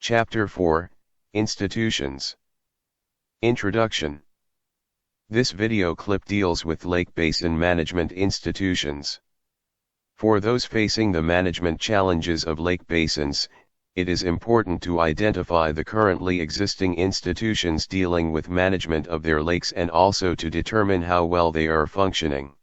Chapter 4, Institutions. Introduction. This video clip deals with lake basin management institutions. For those facing the management challenges of lake basins, it is important to identify the currently existing institutions dealing with management of their lakes and also to determine how well they are functioning.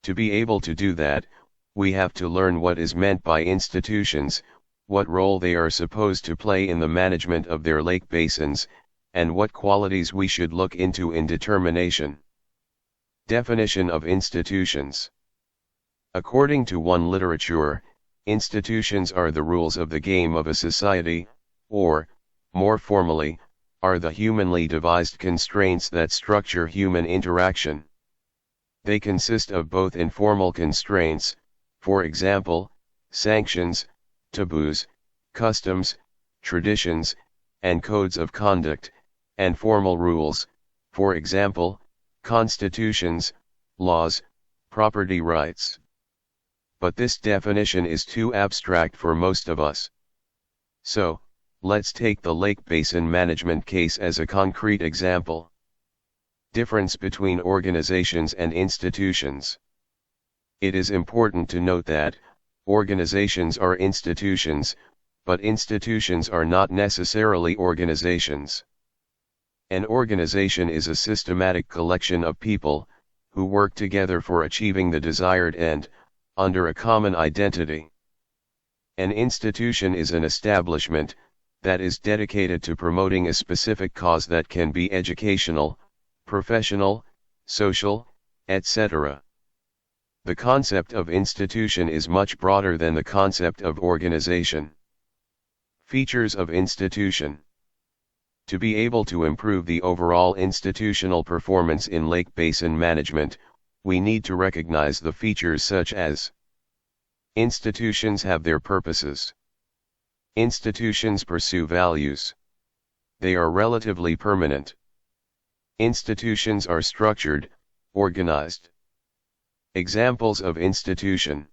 To be able to do that, we have to learn what is meant by institutions, what role they are supposed to play in the management of their lake basins, and what qualities we should look into in determination. Definition of institutions. According to one literature, institutions are the rules of the game of a society, or, more formally, are the humanly devised constraints that structure human interaction. They consist of both informal constraints, for example, sanctions, taboos, customs, traditions, and codes of conduct, and formal rules, for example, constitutions, laws, property rights. But this definition is too abstract for most of us. So, let's take the lake basin management case as a concrete example. Difference between organizations and institutions. It is important to note that, organizations are institutions, but institutions are not necessarily organizations. An organization is a systematic collection of people, who work together for achieving the desired end, under a common identity. An institution is an establishment, that is dedicated to promoting a specific cause that can be educational, professional, social, etc. The concept of institution is much broader than the concept of organization. Features of institution. To be able to improve the overall institutional performance in lake basin management, we need to recognize the features such as: institutions have their purposes. Institutions pursue values. They are relatively permanent. Institutions are structured, organized. Examples of institution.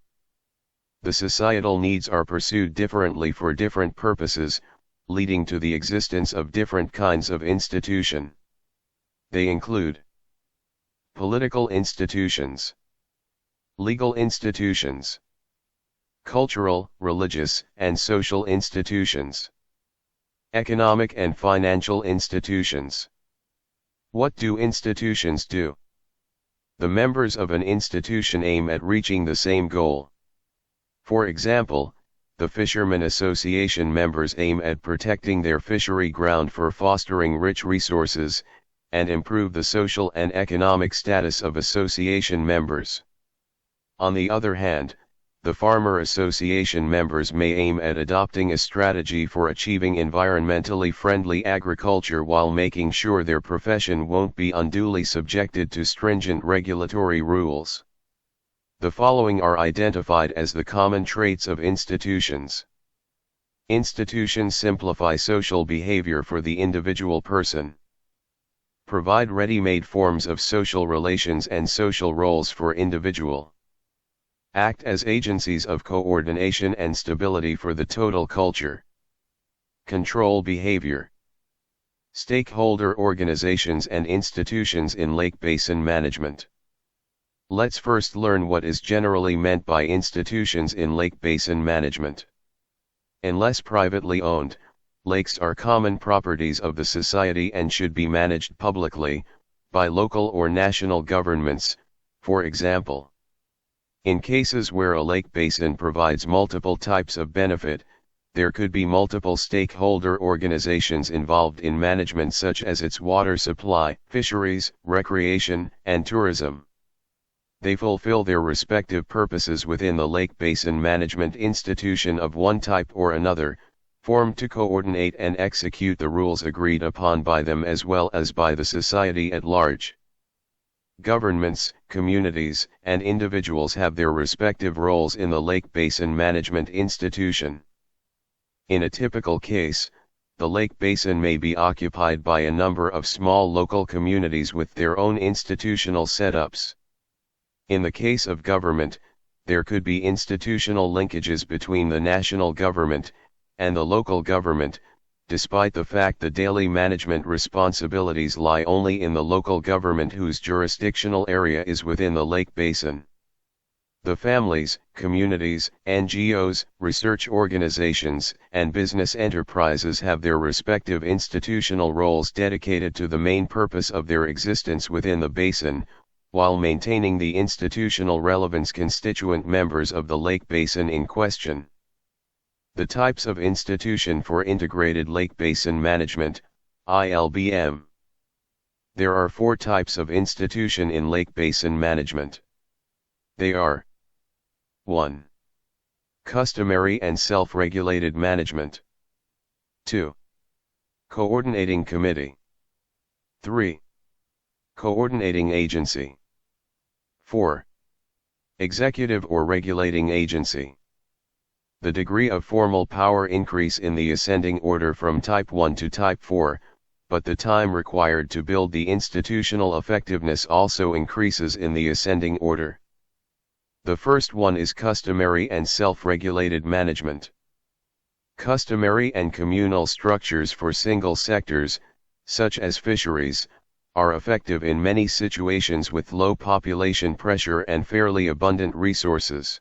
The societal needs are pursued differently for different purposes, leading to the existence of different kinds of institution. They include political institutions, legal institutions, cultural, religious, and social institutions, economic and financial institutions. What do institutions do? The members of an institution aim at reaching the same goal. For example, the Fishermen Association members aim at protecting their fishery ground for fostering rich resources, and improve the social and economic status of association members. On the other hand, the Farmer Association members may aim at adopting a strategy for achieving environmentally friendly agriculture while making sure their profession won't be unduly subjected to stringent regulatory rules. The following are identified as the common traits of institutions. Institutions simplify social behavior for the individual person. Provide ready-made forms of social relations and social roles for individual. Act as agencies of coordination and stability for the total culture. Control behavior. Stakeholder organizations and institutions in lake basin management. Let's first learn what is generally meant by institutions in lake basin management. Unless privately owned, lakes are common properties of the society and should be managed publicly, by local or national governments, for example. In cases where a lake basin provides multiple types of benefit, there could be multiple stakeholder organizations involved in management such as its water supply, fisheries, recreation, and tourism. They fulfill their respective purposes within the lake basin management institution of one type or another, formed to coordinate and execute the rules agreed upon by them as well as by the society at large. Governments, communities, and individuals have their respective roles in the lake basin management institution. In a typical case, the lake basin may be occupied by a number of small local communities with their own institutional setups. In the case of government, there could be institutional linkages between the national government and the local government, despite the fact the daily management responsibilities lie only in the local government whose jurisdictional area is within the lake basin. The families, communities, NGOs, research organizations, and business enterprises have their respective institutional roles dedicated to the main purpose of their existence within the basin, while maintaining the institutional relevance constituent members of the lake basin in question. The types of institution for integrated lake basin management, ILBM. There are 4 types of institution in lake basin management. They are: 1. Customary and self-regulated management. 2. Coordinating committee. 3. Coordinating agency. 4. Executive or regulating agency. The degree of formal power increase in the ascending order from Type 1 to Type 4, but the time required to build the institutional effectiveness also increases in the ascending order. The first one is customary and self-regulated management. Customary and communal structures for single sectors, such as fisheries, are effective in many situations with low population pressure and fairly abundant resources.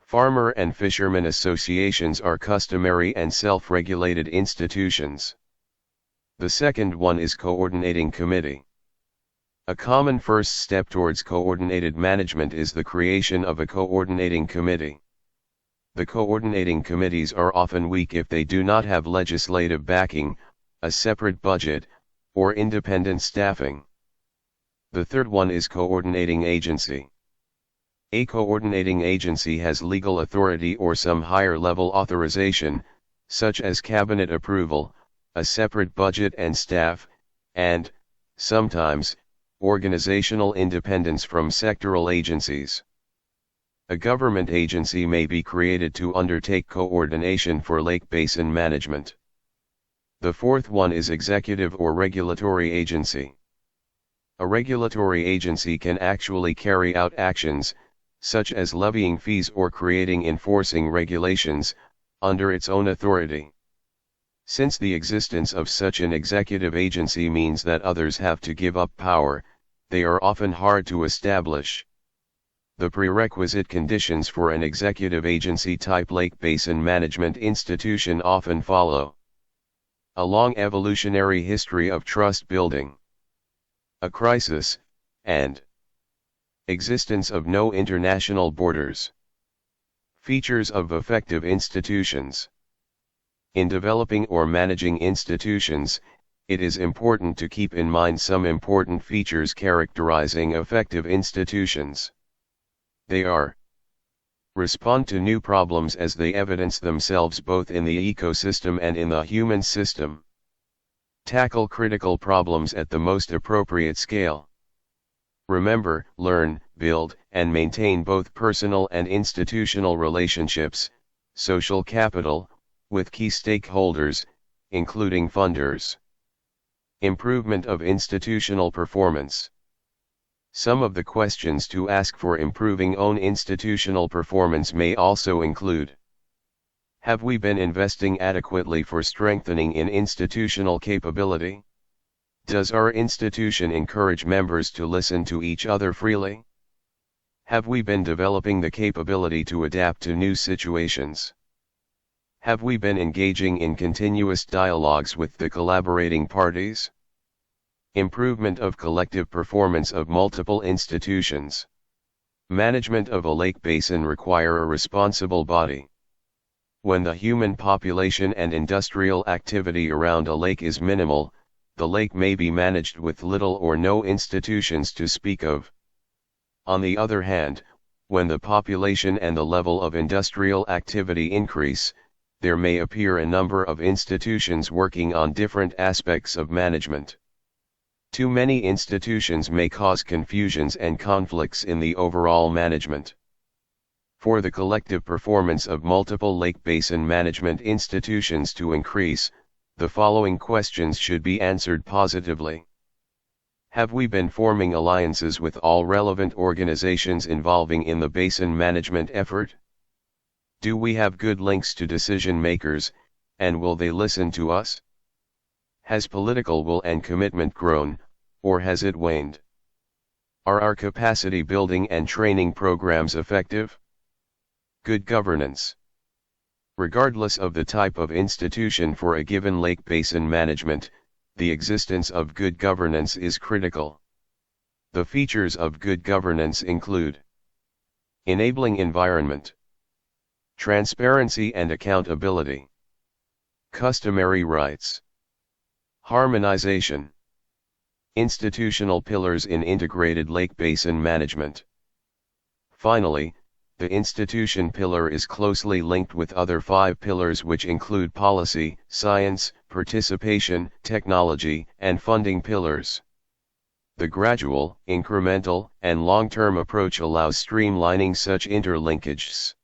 Farmer and fishermen associations are customary and self-regulated institutions. The second one is coordinating committee. A common first step towards coordinated management is the creation of a coordinating committee. The coordinating committees are often weak if they do not have legislative backing, a separate budget, or independent staffing. The third one is coordinating agency. A coordinating agency has legal authority or some higher level authorization, such as cabinet approval, a separate budget and staff, and, sometimes, organizational independence from sectoral agencies. A government agency may be created to undertake coordination for lake basin management. The fourth one is executive or regulatory agency. A regulatory agency can actually carry out actions, such as levying fees or enforcing regulations, under its own authority. Since the existence of such an executive agency means that others have to give up power, they are often hard to establish. The prerequisite conditions for an executive agency type lake basin management institution often follow: a long evolutionary history of trust building, a crisis, and existence of no international borders. Features of effective institutions. In developing or managing institutions, it is important to keep in mind some important features characterizing effective institutions. They are: respond to new problems as they evidence themselves both in the ecosystem and in the human system. Tackle critical problems at the most appropriate scale. Remember, learn, build, and maintain both personal and institutional relationships, social capital, with key stakeholders, including funders. Improvement of institutional performance. Some of the questions to ask for improving own institutional performance may also include: have we been investing adequately for strengthening in institutional capability? Does our institution encourage members to listen to each other freely? Have we been developing the capability to adapt to new situations? Have we been engaging in continuous dialogues with the collaborating parties? Improvement of collective performance of multiple institutions. Management of a lake basin require a responsible body. When the human population and industrial activity around a lake is minimal, the lake may be managed with little or no institutions to speak of. On the other hand, when the population and the level of industrial activity increase, there may appear a number of institutions working on different aspects of management. Too many institutions may cause confusions and conflicts in the overall management. For the collective performance of multiple lake basin management institutions to increase, the following questions should be answered positively. Have we been forming alliances with all relevant organizations involving in the basin management effort? Do we have good links to decision makers, And will they listen to us? Has political will and commitment grown, or has it waned? Are our capacity building and training programs effective? Good governance. Regardless of the type of institution for a given lake basin management, the existence of good governance is critical. The features of good governance include enabling environment, transparency and accountability, customary rights, harmonization, institutional pillars in integrated lake basin management. Finally, the institution pillar is closely linked with other 5 pillars which include policy, science, participation, technology, and funding pillars. The gradual, incremental, and long-term approach allows streamlining such interlinkages.